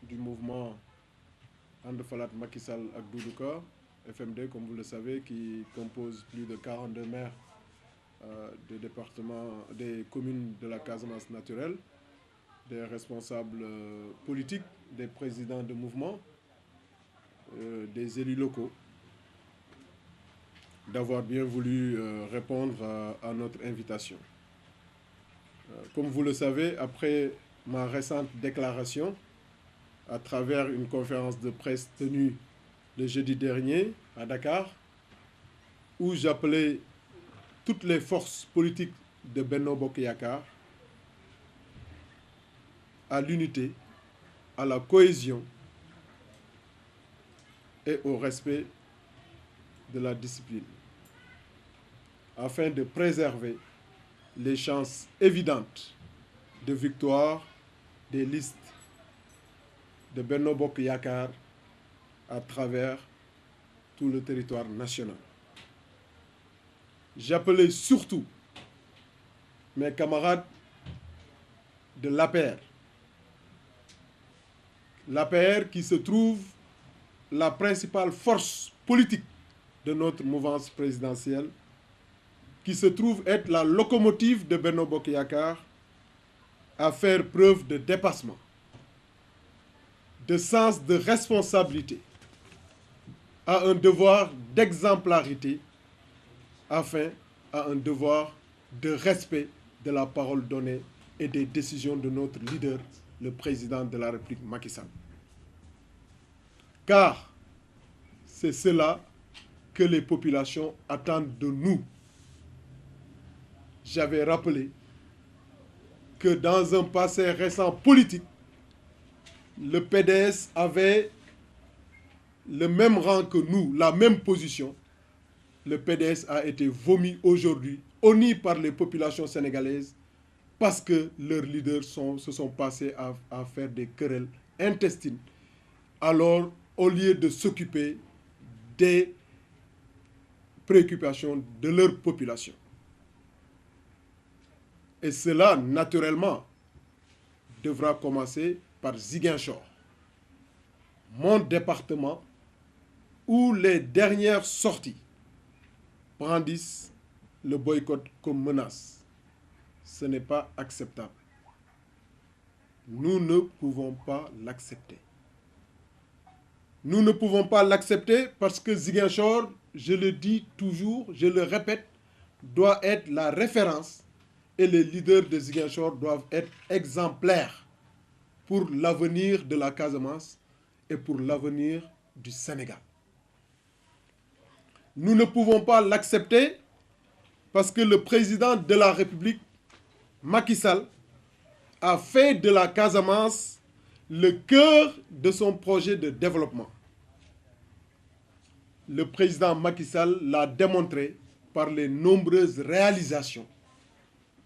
du mouvement Andefalat Macky Sall ak Doudou Ka, FMD, comme vous le savez, qui compose plus de 42 maires des départements, des communes de la Casamance naturelle, des responsables politiques, des présidents de mouvements, des élus locaux, d'avoir bien voulu répondre à notre invitation. Comme vous le savez, après ma récente déclaration, à travers une conférence de presse tenue le jeudi dernier à Dakar, où j'appelais toutes les forces politiques de Benno Bokk Yakaar à l'unité, à la cohésion et au respect de la discipline, afin de préserver les chances évidentes de victoire des listes de Benno Bokk Yakaar à travers tout le territoire national. J'appelais surtout mes camarades de l'APR. L'APR qui se trouve la principale force politique de notre mouvance présidentielle, qui se trouve être la locomotive de Benno Bokk Yakaar, à faire preuve de dépassement, de sens de responsabilité, à un devoir d'exemplarité, enfin à un devoir de respect de la parole donnée et des décisions de notre leader, le président de la République, Macky Sall. Car c'est cela que les populations attendent de nous. J'avais rappelé que dans un passé récent politique, le PDS avait le même rang que nous, la même position. Le PDS a été vomi aujourd'hui, honni par les populations sénégalaises, parce que leurs leaders se sont passés à faire des querelles intestines. Alors, au lieu de s'occuper des préoccupations de leur population. Et cela, naturellement, devra commencer par Ziguinchor, mon département, où les dernières sorties brandissent le boycott comme menace. Ce n'est pas acceptable. Nous ne pouvons pas l'accepter. Nous ne pouvons pas l'accepter parce que Ziguinchor, je le dis toujours, je le répète, doit être la référence et les leaders de Ziguinchor doivent être exemplaires pour l'avenir de la Casamance et pour l'avenir du Sénégal. Nous ne pouvons pas l'accepter parce que le président de la République, Macky Sall, a fait de la Casamance le cœur de son projet de développement. Le président Macky Sall l'a démontré par les nombreuses réalisations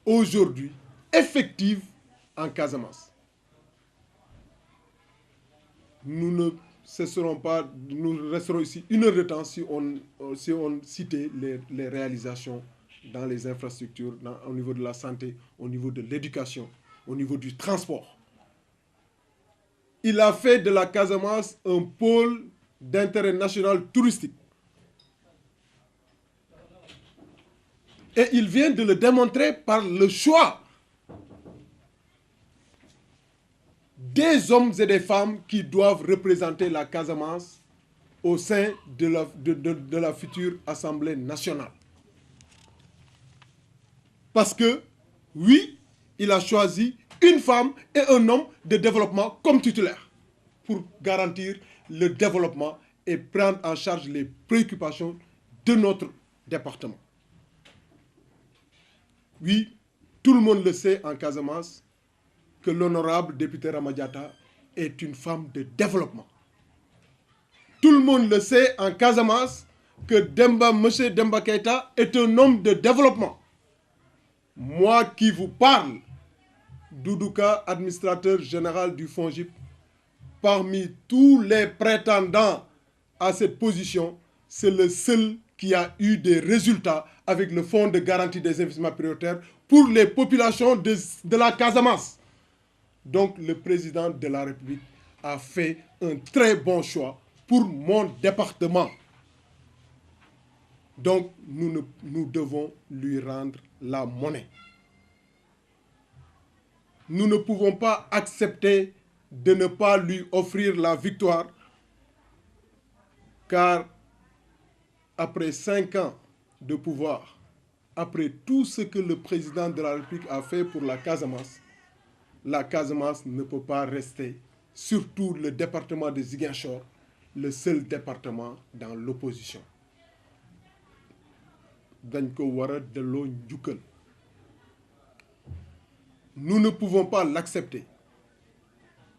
aujourd'hui effectives en Casamance. Nous ne cesserons pas, nous resterons ici une heure de temps si on citait les réalisations dans les infrastructures, au niveau de la santé, au niveau de l'éducation, au niveau du transport. Il a fait de la Casamance un pôle d'intérêt national touristique. Et il vient de le démontrer par le choix des hommes et des femmes qui doivent représenter la Casamance au sein de la future Assemblée nationale. Parce que, oui, il a choisi une femme et un homme de développement comme titulaire pour garantir le développement et prendre en charge les préoccupations de notre département. Oui, tout le monde le sait en Casamance que l'honorable député Ramadiata est une femme de développement. Tout le monde le sait en Casamance que M. Demba Keïta est un homme de développement. Moi qui vous parle, Doudou Ka, administrateur général du FONGIP, parmi tous les prétendants à cette position, c'est le seul qui a eu des résultats avec le Fonds de garantie des investissements prioritaires pour les populations de la Casamance. Donc le président de la République a fait un très bon choix pour mon département. Donc, nous devons lui rendre la monnaie. Nous ne pouvons pas accepter de ne pas lui offrir la victoire, car après 5 ans de pouvoir, après tout ce que le président de la République a fait pour la Casamance ne peut pas rester, surtout le département de Ziguinchor, le seul département dans l'opposition. Dañ ko war a delloo njukkal. Nous ne pouvons pas l'accepter,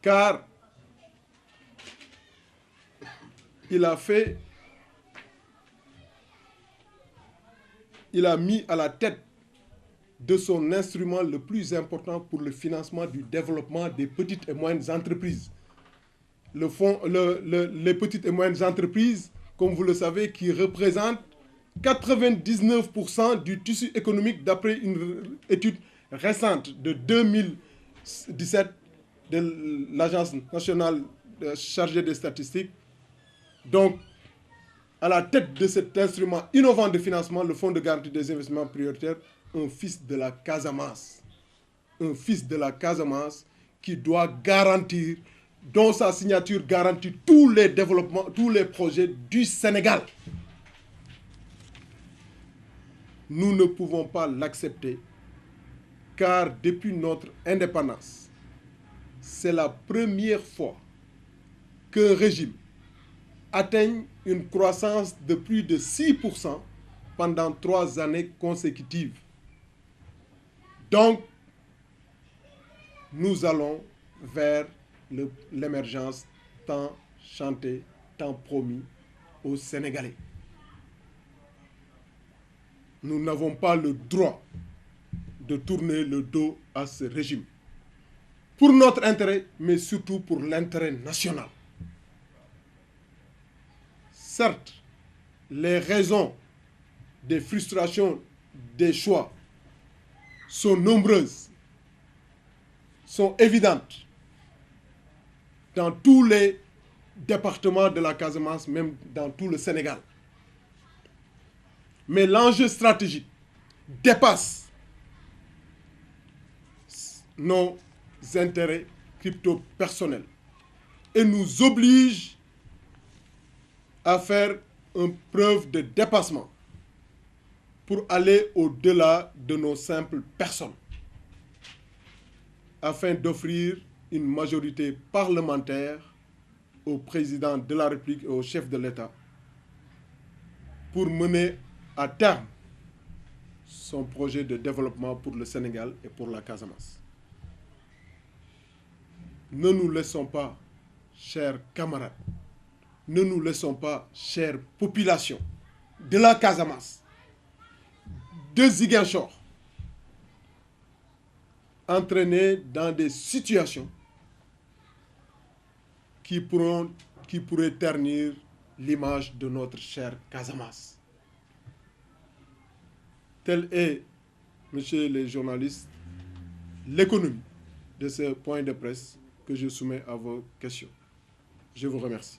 car il a mis à la tête de son instrument le plus important pour le financement du développement des petites et moyennes entreprises. Les petites et moyennes entreprises, comme vous le savez, qui représentent 99% du tissu économique d'après une étude récente de 2017 de l'Agence nationale chargée des statistiques. Donc, à la tête de cet instrument innovant de financement, le Fonds de garantie des investissements prioritaires, un fils de la Casamance. Un fils de la Casamance qui doit garantir, dont sa signature garantit tous les développements, tous les projets du Sénégal. Nous ne pouvons pas l'accepter, car depuis notre indépendance, c'est la première fois qu'un régime atteigne une croissance de plus de 6% pendant 3 années consécutives. Donc, nous allons vers l'émergence tant chantée, tant promis aux Sénégalais. Nous n'avons pas le droit de tourner le dos à ce régime. Pour notre intérêt, mais surtout pour l'intérêt national. Certes, les raisons des frustrations des choix sont nombreuses, sont évidentes dans tous les départements de la Casamance, même dans tout le Sénégal. Mais l'enjeu stratégique dépasse nos intérêts crypto-personnels et nous oblige à faire une preuve de dépassement pour aller au-delà de nos simples personnes, afin d'offrir une majorité parlementaire au président de la République et au chef de l'État pour mener à terme son projet de développement pour le Sénégal et pour la Casamance. Ne nous laissons pas, chers camarades, ne nous laissons pas, chère population de la Casamance, de Ziguinchor, entraîner dans des situations qui pourraient ternir l'image de notre chère Casamance. Telle est, messieurs les journalistes, l'économie de ce point de presse que je soumets à vos questions. Je vous remercie.